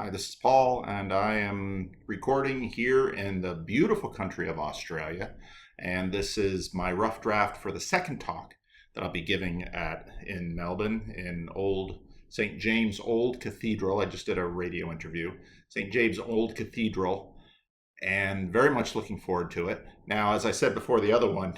Hi, this is Paul, and I am recording here in the beautiful country of Australia. And this is my rough draft for the second talk that I'll be giving in Melbourne in old St. James Old Cathedral. I just did a radio interview, St. James Old Cathedral, and very much looking forward to it. Now, as I said before the other one,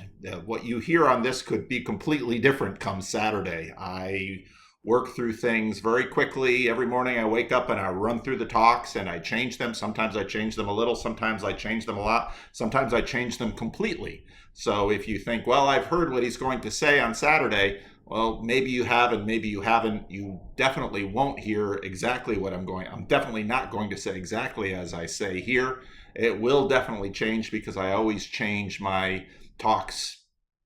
what you hear on this could be completely different come Saturday. I work through things very quickly. Every morning I wake up and I run through the talks and I change them. Sometimes I change them a little, sometimes I change them a lot, sometimes I change them completely. So if you think, well, I've heard what he's going to say on Saturday, well, maybe you have and maybe you haven't. You definitely won't hear exactly what I'm definitely not going to say exactly as I say here. It will definitely change because I always change my talks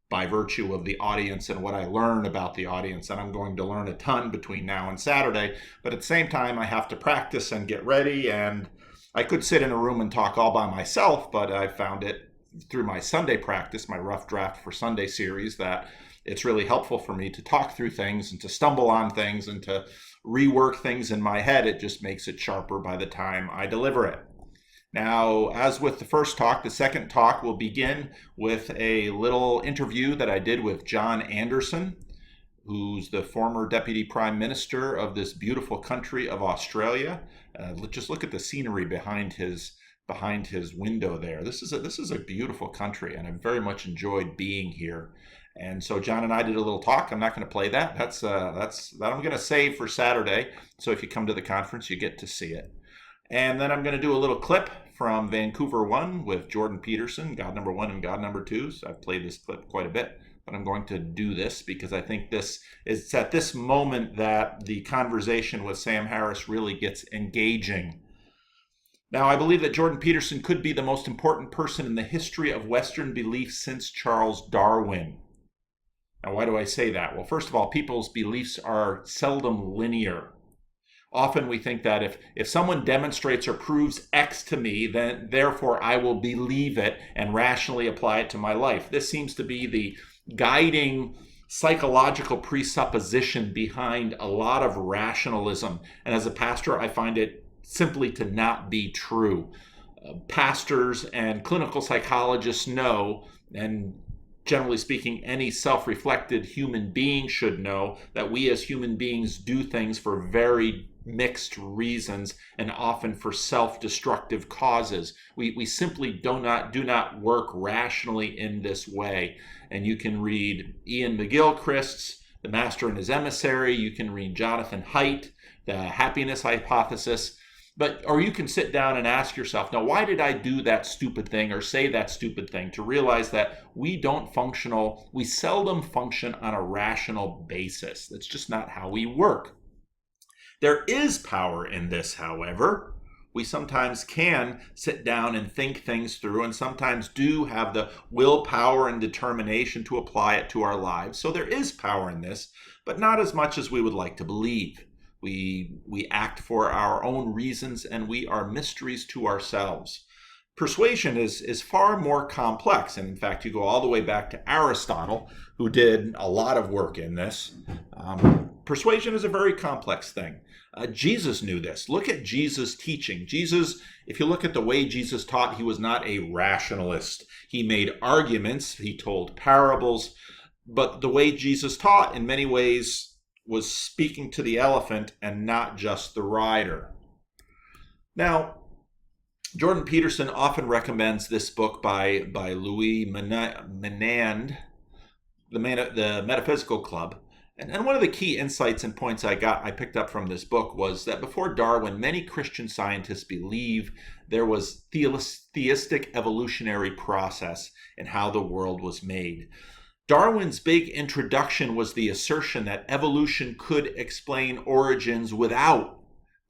by virtue of the audience and what I learn about the audience. And I'm going to learn a ton between now and Saturday. But at the same time, I have to practice and get ready. And I could sit in a room and talk all by myself, but I found it through my Sunday practice, my rough draft for Sunday series, that it's really helpful for me to talk through things and to stumble on things and to rework things in my head. It just makes it sharper by the time I deliver it. Now, as with the first talk, the second talk will begin with a little interview that I did with John Anderson, who's the former Deputy Prime Minister of this beautiful country of Australia. Just look at the scenery behind his window there. This is a beautiful country, and I've very much enjoyed being here. And so John and I did a little talk. I'm not going to play that. That I'm going to save for Saturday. So if you come to the conference, you get to see it. And then I'm going to do a little clip from Vancouver 1 with Jordan Peterson, God number 1 and God number 2. So I've played this clip quite a bit, but I'm going to do this because I think it's at this moment that the conversation with Sam Harris really gets engaging. Now, I believe that Jordan Peterson could be the most important person in the history of Western belief since Charles Darwin. Now, why do I say that? Well, first of all, people's beliefs are seldom linear. Often we think that if someone demonstrates or proves X to me, then therefore I will believe it and rationally apply it to my life. This seems to be the guiding psychological presupposition behind a lot of rationalism. And as a pastor, I find it simply to not be true. Pastors and clinical psychologists know, and generally speaking, any self-reflected human being should know, that we as human beings do things for very mixed reasons and often for self-destructive causes. We simply do not work rationally in this way. And you can read Ian McGilchrist's The Master and His Emissary. You can read Jonathan Haidt, The Happiness Hypothesis. Or you can sit down and ask yourself, now, why did I do that stupid thing or say that stupid thing? To realize that we seldom function on a rational basis. That's just not how we work. There is power in this, however. We sometimes can sit down and think things through, and sometimes do have the willpower and determination to apply it to our lives. So there is power in this, but not as much as we would like to believe. We act for our own reasons, and we are mysteries to ourselves. Persuasion is far more complex, and in fact, you go all the way back to Aristotle, who did a lot of work in this. Persuasion is a very complex thing. Jesus knew this. Look at Jesus' teaching. Jesus, if you look at the way Jesus taught, he was not a rationalist. He made arguments, he told parables, but the way Jesus taught, in many ways, was speaking to the elephant and not just the rider. Now, Jordan Peterson often recommends this book by Louis Menand, the Metaphysical Club. And one of the key insights and points I picked up from this book was that before Darwin, many Christian scientists believe there was theistic evolutionary process in how the world was made. Darwin's big introduction was the assertion that evolution could explain origins without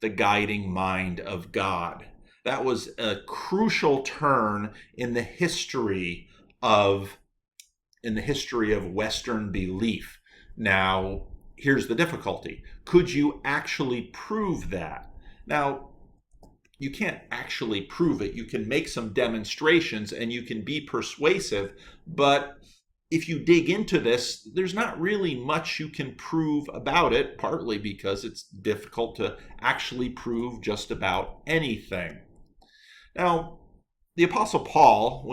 the guiding mind of God. That was a crucial turn in the history of Western belief. Now, here's the difficulty. Could you actually prove that? Now, you can't actually prove it. You can make some demonstrations and you can be persuasive, but if you dig into this, there's not really much you can prove about it, partly because it's difficult to actually prove just about anything. Now, the Apostle Paul,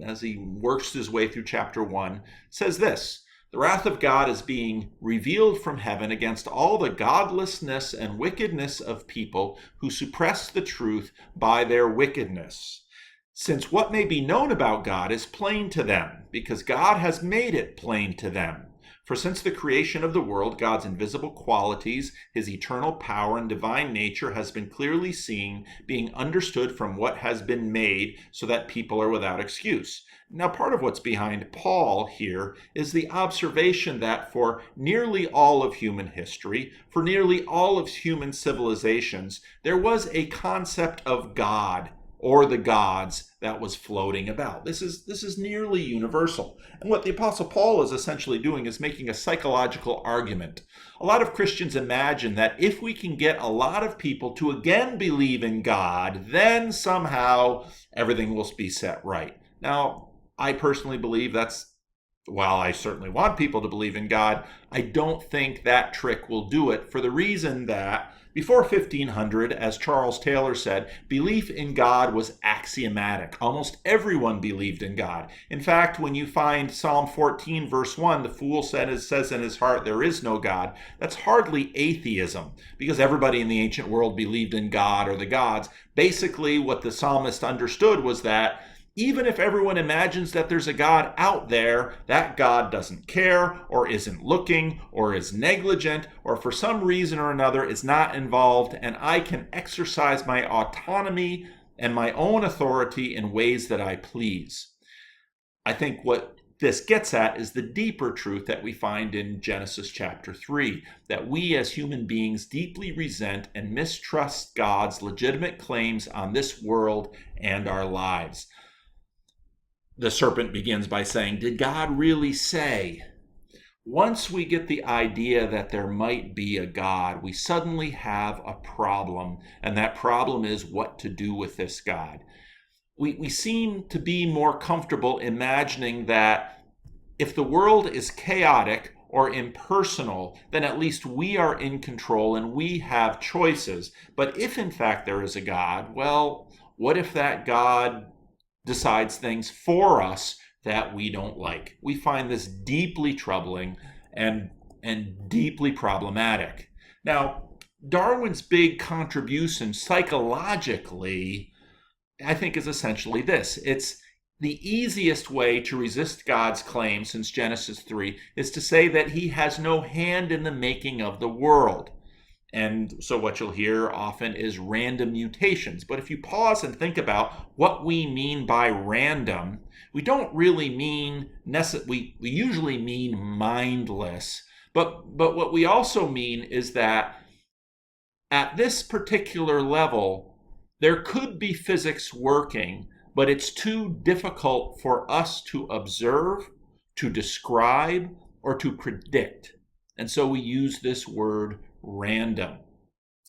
as he works his way through chapter 1, says this: "The wrath of God is being revealed from heaven against all the godlessness and wickedness of people who suppress the truth by their wickedness. Since what may be known about God is plain to them, because God has made it plain to them. For since the creation of the world, God's invisible qualities, his eternal power and divine nature has been clearly seen, being understood from what has been made, so that people are without excuse." Now, part of what's behind Paul here is the observation that for nearly all of human history, for nearly all of human civilizations, there was a concept of God or the gods that was floating about. This is nearly universal. And what the Apostle Paul is essentially doing is making a psychological argument. A lot of Christians imagine that if we can get a lot of people to again believe in God, then somehow everything will be set right. Now, I personally believe while I certainly want people to believe in God, I don't think that trick will do it, for the reason that before 1500, as Charles Taylor said, belief in God was axiomatic. Almost everyone believed in God. In fact, when you find Psalm 14, verse 1, "The fool says in his heart, there is no God," that's hardly atheism, because everybody in the ancient world believed in God or the gods. Basically, what the psalmist understood was that even if everyone imagines that there's a God out there, that God doesn't care, or isn't looking, or is negligent, or for some reason or another is not involved, and I can exercise my autonomy and my own authority in ways that I please. I think what this gets at is the deeper truth that we find in Genesis chapter 3, that we as human beings deeply resent and mistrust God's legitimate claims on this world and our lives. The serpent begins by saying, "Did God really say?" Once we get the idea that there might be a God, we suddenly have a problem, and that problem is what to do with this God. We seem to be more comfortable imagining that if the world is chaotic or impersonal, then at least we are in control and we have choices. But if in fact there is a God, well, what if that God decides things for us that we don't like? We find this deeply troubling and deeply problematic. Now, Darwin's big contribution psychologically, I think, is essentially this. It's the easiest way to resist God's claim since Genesis 3 is to say that he has no hand in the making of the world. And so what you'll hear often is random mutations. But if you pause and think about what we mean by random, we don't really mean, we usually mean mindless. But what we also mean is that at this particular level, there could be physics working, but it's too difficult for us to observe, to describe, or to predict. And so we use this word random.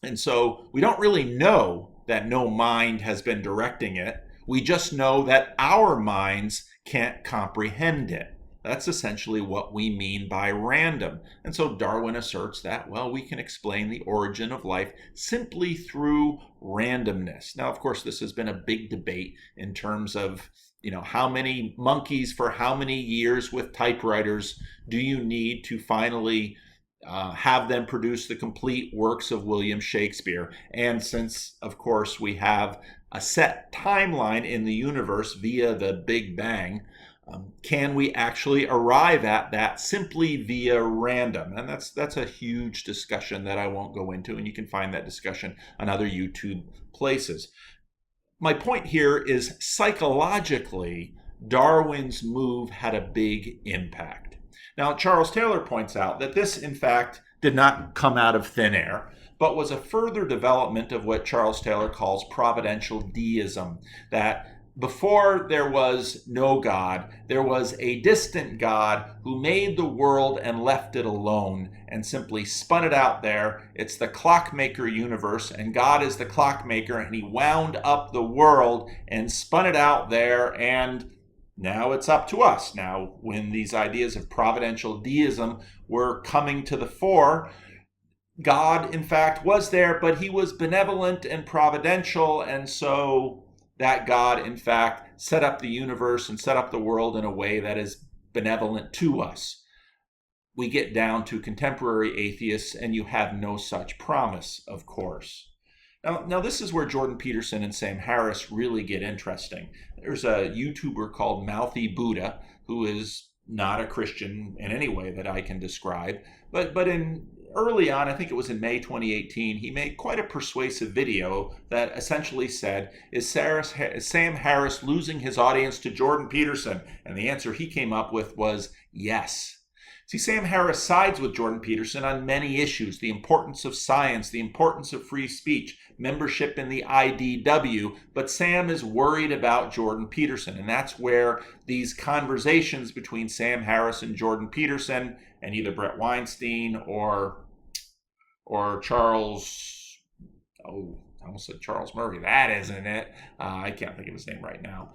And so we don't really know that no mind has been directing it. We just know that our minds can't comprehend it. That's essentially what we mean by random. And so Darwin asserts that, well, we can explain the origin of life simply through randomness. Now, of course, this has been a big debate in terms of, how many monkeys for how many years with typewriters do you need to finally have them produce the complete works of William Shakespeare. And since, of course, we have a set timeline in the universe via the Big Bang, can we actually arrive at that simply via random? And that's a huge discussion that I won't go into, and you can find that discussion on other YouTube places. My point here is psychologically, Darwin's move had a big impact. Now, Charles Taylor points out that this, in fact, did not come out of thin air, but was a further development of what Charles Taylor calls providential deism, that before there was no God, there was a distant God who made the world and left it alone and simply spun it out there. It's the clockmaker universe, and God is the clockmaker, and he wound up the world and spun it out there, and Now it's up to us. Now, when these ideas of providential deism were coming to the fore, God, in fact, was there, but he was benevolent and providential, and so that God, in fact, set up the universe and set up the world in a way that is benevolent to us. We get down to contemporary atheists, and you have no such promise, of course. Now, this is where Jordan Peterson and Sam Harris really get interesting. There's a YouTuber called Mouthy Buddha, who is not a Christian in any way that I can describe, but early on, I think it was in May 2018, he made quite a persuasive video that essentially said, is Sam Harris losing his audience to Jordan Peterson? And the answer he came up with was yes. See, Sam Harris sides with Jordan Peterson on many issues: the importance of science, the importance of free speech, membership in the IDW, but Sam is worried about Jordan Peterson, and that's where these conversations between Sam Harris and Jordan Peterson and either Brett Weinstein or Charles, I almost said Charles Murray. That isn't it. I can't think of his name right now.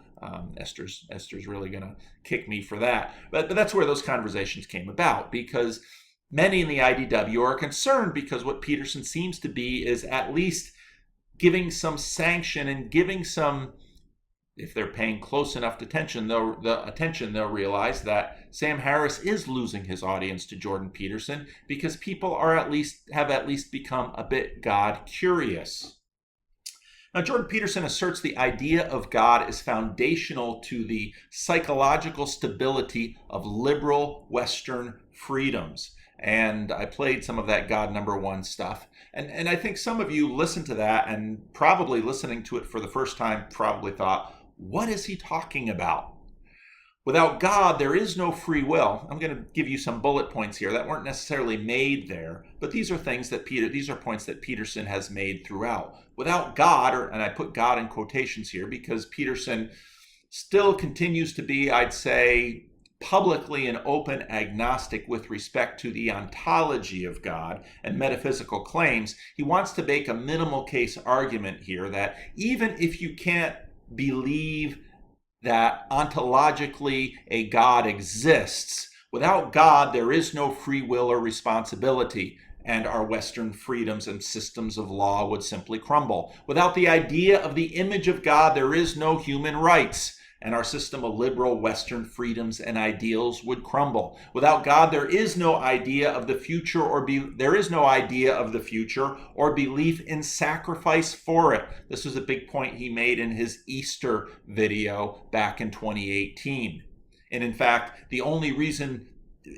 Esther's really going to kick me for that. But that's where those conversations came about, because many in the IDW are concerned because what Peterson seems to be is at least giving some sanction and giving some, if they're paying close enough attention, they'll realize that Sam Harris is losing his audience to Jordan Peterson because people have at least become a bit God curious. Now, Jordan Peterson asserts the idea of God is foundational to the psychological stability of liberal Western freedoms. And I played some of that God number one stuff. And I think some of you listened to that and probably listening to it for the first time probably thought, what is he talking about? Without God, there is no free will. I'm going to give you some bullet points here that weren't necessarily made there, but these are points that Peterson has made throughout. Without God, and I put God in quotations here because Peterson still continues to be, I'd say, publicly an open agnostic with respect to the ontology of God and metaphysical claims. He wants to make a minimal case argument here that even if you can't believe that ontologically a God exists, without God there is no free will or responsibility, and our Western freedoms and systems of law would simply crumble. Without the idea of the image of God, there is no human rights, and our system of liberal Western freedoms and ideals would crumble. Without God, there is no idea of the future or belief in sacrifice for it. This was a big point he made in his Easter video back in 2018. And in fact, the only reason,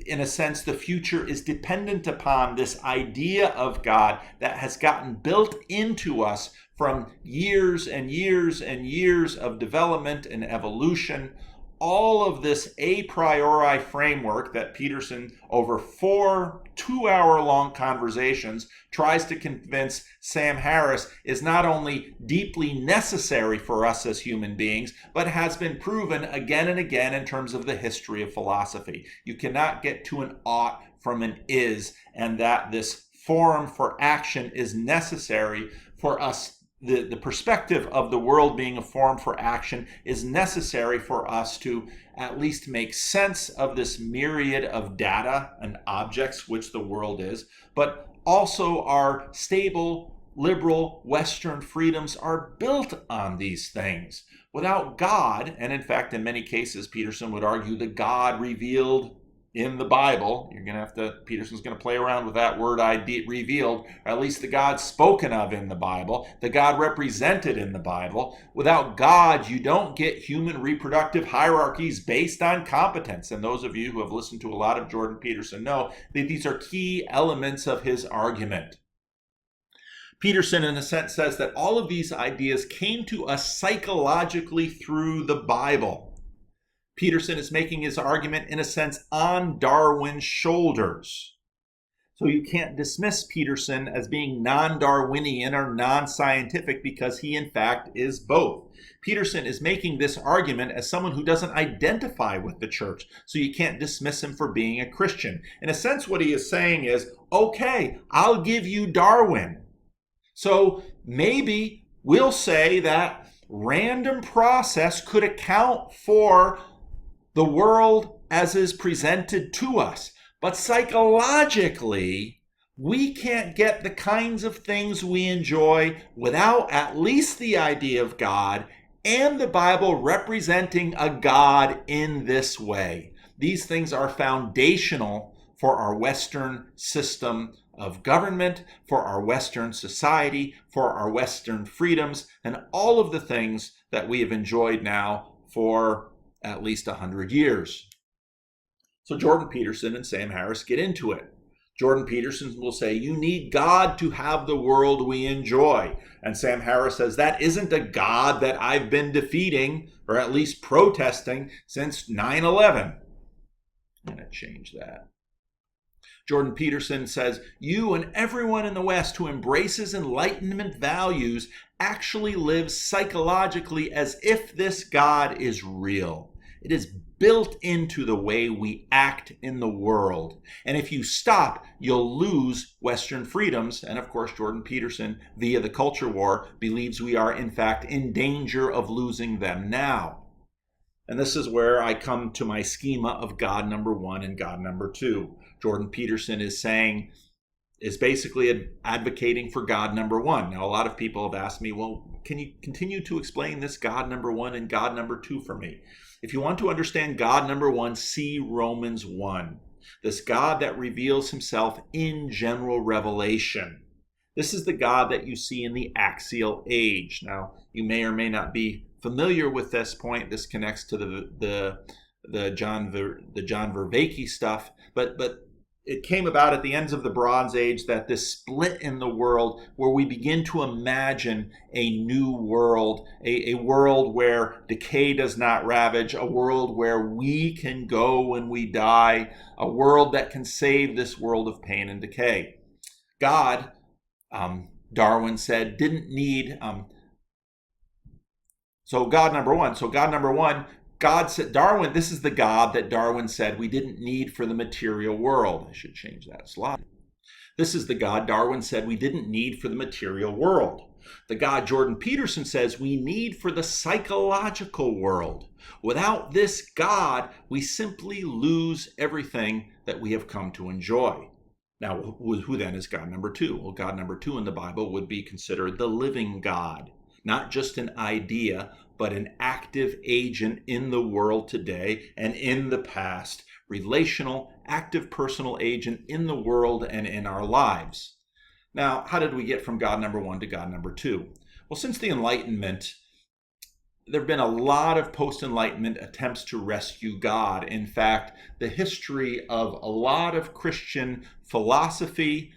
in a sense, the future is dependent upon this idea of God that has gotten built into us from years and years and years of development and evolution. All of this a priori framework that Peterson, over 4 two-hour-long conversations, tries to convince Sam Harris is not only deeply necessary for us as human beings, but has been proven again and again in terms of the history of philosophy. You cannot get to an ought from an is, and that this forum for action is necessary for us. The perspective of the world being a forum for action is necessary for us to at least make sense of this myriad of data and objects which the world is, but also our stable, liberal, Western freedoms are built on these things. Without God, and in fact in many cases Peterson would argue the God revealed in the Bible, Peterson's going to play around with that word revealed, or at least the God spoken of in the Bible, the God represented in the Bible. Without God, you don't get human reproductive hierarchies based on competence. And those of you who have listened to a lot of Jordan Peterson know that these are key elements of his argument. Peterson, in a sense, says that all of these ideas came to us psychologically through the Bible. Peterson is making his argument, in a sense, on Darwin's shoulders. So you can't dismiss Peterson as being non-Darwinian or non-scientific because he, in fact, is both. Peterson is making this argument as someone who doesn't identify with the church, so you can't dismiss him for being a Christian. In a sense, what he is saying is, okay, I'll give you Darwin. So maybe we'll say that random process could account for the world as is presented to us. But psychologically, we can't get the kinds of things we enjoy without at least the idea of God and the Bible representing a God in this way. These things are foundational for our Western system of government, for our Western society, for our Western freedoms, and all of the things that we have enjoyed now for at least 100 years. So Jordan Peterson and Sam Harris get into it. Jordan Peterson will say, you need God to have the world we enjoy. And Sam Harris says, that isn't a God that I've been defeating, or at least protesting, since 9/11. I'm going to change that. Jordan Peterson says, you and everyone in the West who embraces Enlightenment values actually lives psychologically as if this God is real. It is built into the way we act in the world. And if you stop, you'll lose Western freedoms. And of course, Jordan Peterson, via the culture war, believes we are in fact in danger of losing them now. And this is where I come to my schema of God number one and God number two. Jordan Peterson is basically advocating for God number one. Now, a lot of people have asked me, well, can you continue to explain this God number one and God number two for me? If you want to understand God number one, see Romans 1. This God that reveals himself in general revelation. This is the God that you see in the axial age. Now, you may or may not be familiar with this point. This connects to the John Vervaeke stuff, but it came about at the ends of the Bronze Age, that this split in the world where we begin to imagine a new world, a world where decay does not ravage, a world where we can go when we die, a world that can save this world of pain and decay. God, Darwin said, didn't need... So God number one, God said, Darwin, this is the God that Darwin said we didn't need for the material world. I should change that slide. This is the God Darwin said we didn't need for the material world. The God Jordan Peterson says we need for the psychological world. Without this God, we simply lose everything that we have come to enjoy. Now, who then is God number two? Well, God number two in the Bible would be considered the living God. Not just an idea, but an active agent in the world today and in the past. Relational, active personal agent in the world and in our lives. Now, how did we get from God number one to God number two? Well, since the Enlightenment, there have been a lot of post-Enlightenment attempts to rescue God. In fact, the history of a lot of Christian philosophy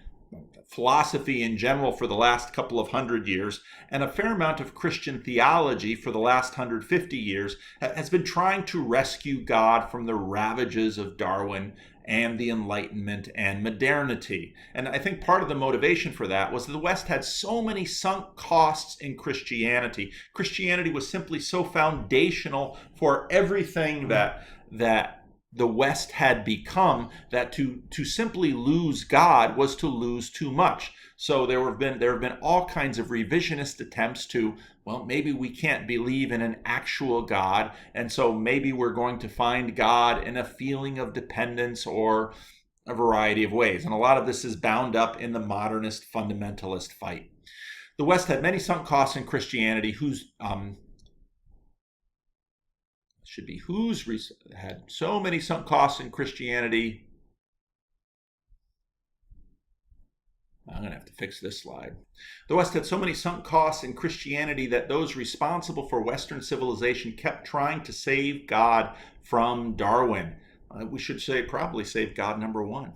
in general for the last couple of 100 years, and a fair amount of Christian theology for the last 150 years has been trying to rescue God from the ravages of Darwin and the Enlightenment and modernity. And I think part of the motivation for that was that the West had so many sunk costs in Christianity. Christianity was simply so foundational for everything that the West had become, that to simply lose God was to lose too much. So there have been all kinds of revisionist attempts to, well, maybe we can't believe in an actual God, and so maybe we're going to find God in a feeling of dependence or a variety of ways. And a lot of this is bound up in the modernist fundamentalist fight. The West had many sunk costs in Christianity had so many sunk costs in Christianity. I'm going to have to fix this slide. The West had so many sunk costs in Christianity that those responsible for Western civilization kept trying to save God from Darwin. We should probably save God number one.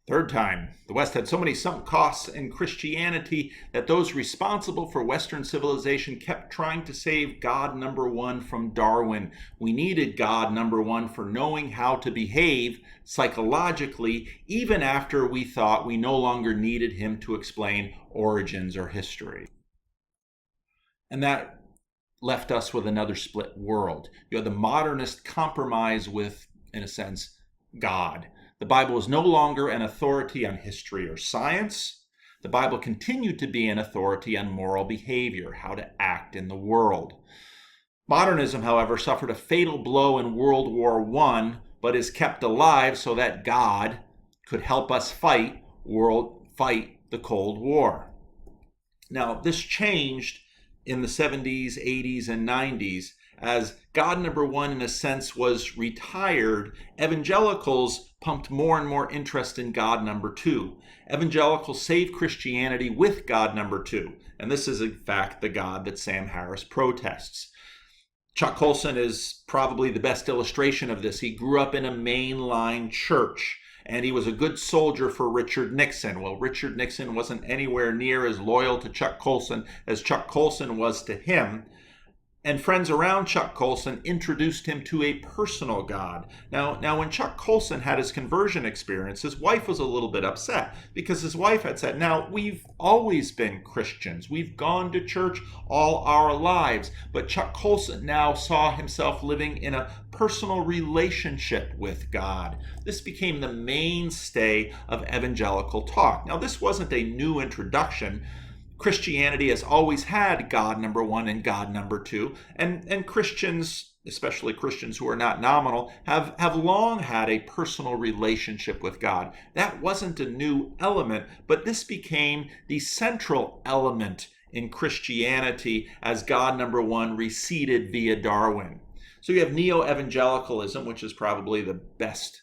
Third time, the West had so many sunk costs in Christianity that those responsible for Western civilization kept trying to save God number one from Darwin. We needed God number one for knowing how to behave psychologically, even after we thought we no longer needed him to explain origins or history. And that left us with another split world. You had the modernist compromise with, in a sense, God. The Bible is no longer an authority on history or science. The Bible continued to be an authority on moral behavior, how to act in the world. Modernism, however, suffered a fatal blow in World War I, but is kept alive so that God could help us fight the Cold War. Now, this changed in the 70s, 80s, and 90s. As God number one, in a sense, was retired, evangelicals pumped more and more interest in God number two. Evangelicals saved Christianity with God number two. And this is, in fact, the God that Sam Harris protests. Chuck Colson is probably the best illustration of this. He grew up in a mainline church, and he was a good soldier for Richard Nixon. Well, Richard Nixon wasn't anywhere near as loyal to Chuck Colson as Chuck Colson was to him. And friends around Chuck Colson introduced him to a personal God. Now, when Chuck Colson had his conversion experience, his wife was a little bit upset because his wife had said, now, we've always been Christians. We've gone to church all our lives. But Chuck Colson now saw himself living in a personal relationship with God. This became the mainstay of evangelical talk. Now, this wasn't a new introduction. Christianity has always had God number one and God number two, and Christians, especially Christians who are not nominal, have long had a personal relationship with God. That wasn't a new element, but this became the central element in Christianity as God number one receded via Darwin. So you have neo-evangelicalism, which is probably the best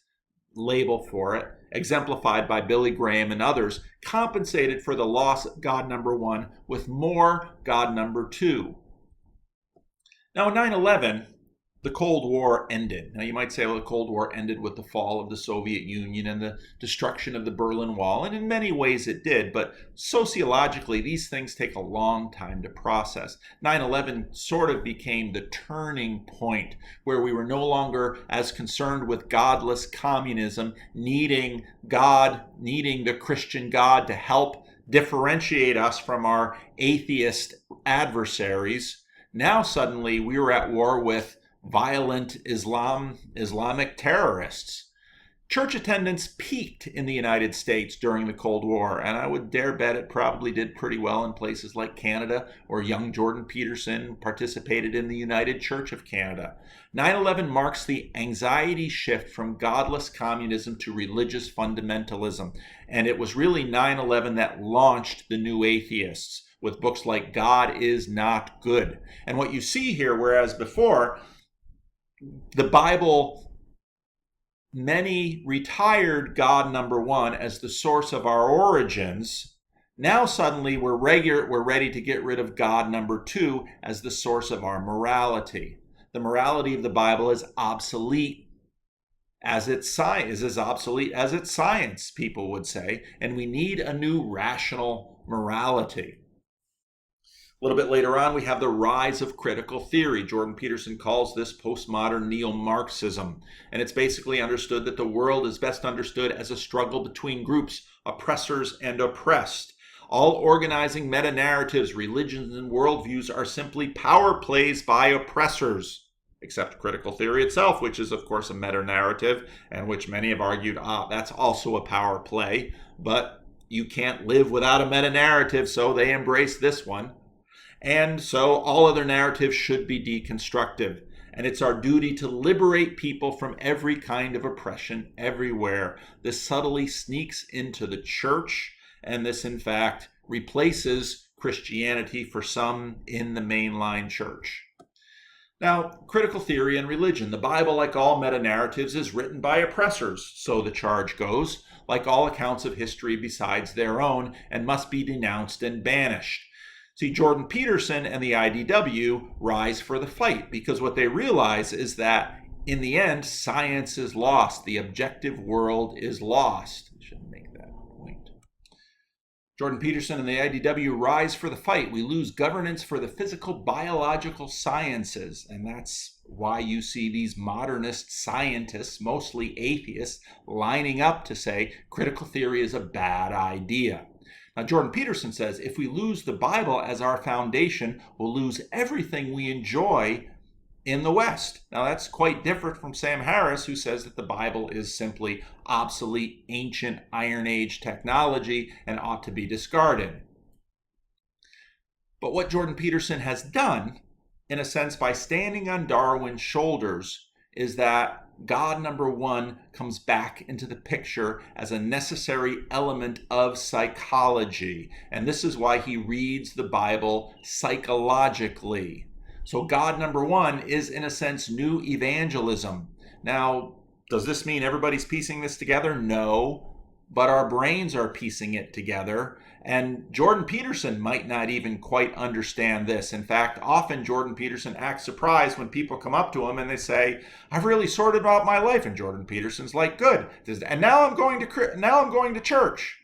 label for it, exemplified by Billy Graham and others, compensated for the loss of God number one with more God number two. Now, in 9/11, the Cold War ended. Now, you might say, well, the Cold War ended with the fall of the Soviet Union and the destruction of the Berlin Wall, and in many ways it did, but sociologically, these things take a long time to process. 9/11 sort of became the turning point where we were no longer as concerned with godless communism, needing the Christian God to help differentiate us from our atheist adversaries. Now, suddenly, we were at war with violent Islamic terrorists. Church attendance peaked in the United States during the Cold War, and I would dare bet it probably did pretty well in places like Canada, where young Jordan Peterson participated in the United Church of Canada. 9/11 marks the anxiety shift from godless communism to religious fundamentalism, and it was really 9/11 that launched the new atheists with books like God is Not Good. And what you see here, whereas before, the Bible, many retired God number one as the source of our origins. Now suddenly we're ready to get rid of God number two as the source of our morality. The morality of the Bible is obsolete as its science, people would say, and we need a new rational morality. A little bit later on, we have the rise of critical theory. Jordan Peterson calls this postmodern neo-Marxism. And it's basically understood that the world is best understood as a struggle between groups, oppressors and oppressed. All organizing meta-narratives, religions, and worldviews are simply power plays by oppressors, except critical theory itself, which is, of course, a meta-narrative, and which many have argued, that's also a power play. But you can't live without a meta-narrative, so they embrace this one. And so all other narratives should be deconstructive. And it's our duty to liberate people from every kind of oppression everywhere. This subtly sneaks into the church, and this, in fact, replaces Christianity for some in the mainline church. Now, critical theory and religion. The Bible, like all meta-narratives, is written by oppressors, so the charge goes, like all accounts of history besides their own, and must be denounced and banished. See, Jordan Peterson and the IDW rise for the fight because what they realize is that in the end, science is lost. The objective world is lost. I should make that point. Jordan Peterson and the IDW rise for the fight. We lose governance for the physical, biological sciences. And that's why you see these modernist scientists, mostly atheists, lining up to say critical theory is a bad idea. Now, Jordan Peterson says, if we lose the Bible as our foundation, we'll lose everything we enjoy in the West. Now, that's quite different from Sam Harris, who says that the Bible is simply obsolete, ancient Iron Age technology and ought to be discarded. But what Jordan Peterson has done in a sense, by standing on Darwin's shoulders, is that God, number one, comes back into the picture as a necessary element of psychology. And this is why he reads the Bible psychologically. So God, number one, is, in a sense, new evangelism. Now, does this mean everybody's piecing this together? No, but our brains are piecing it together. And Jordan Peterson might not even quite understand this. In fact, often Jordan Peterson acts surprised when people come up to him and they say, "I've really sorted out my life." And Jordan Peterson's like, "Good. And now I'm going to church."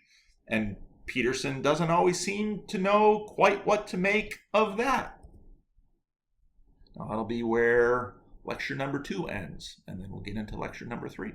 And Peterson doesn't always seem to know quite what to make of that. Now, that'll be where lecture number 2 ends, and then we'll get into lecture number 3.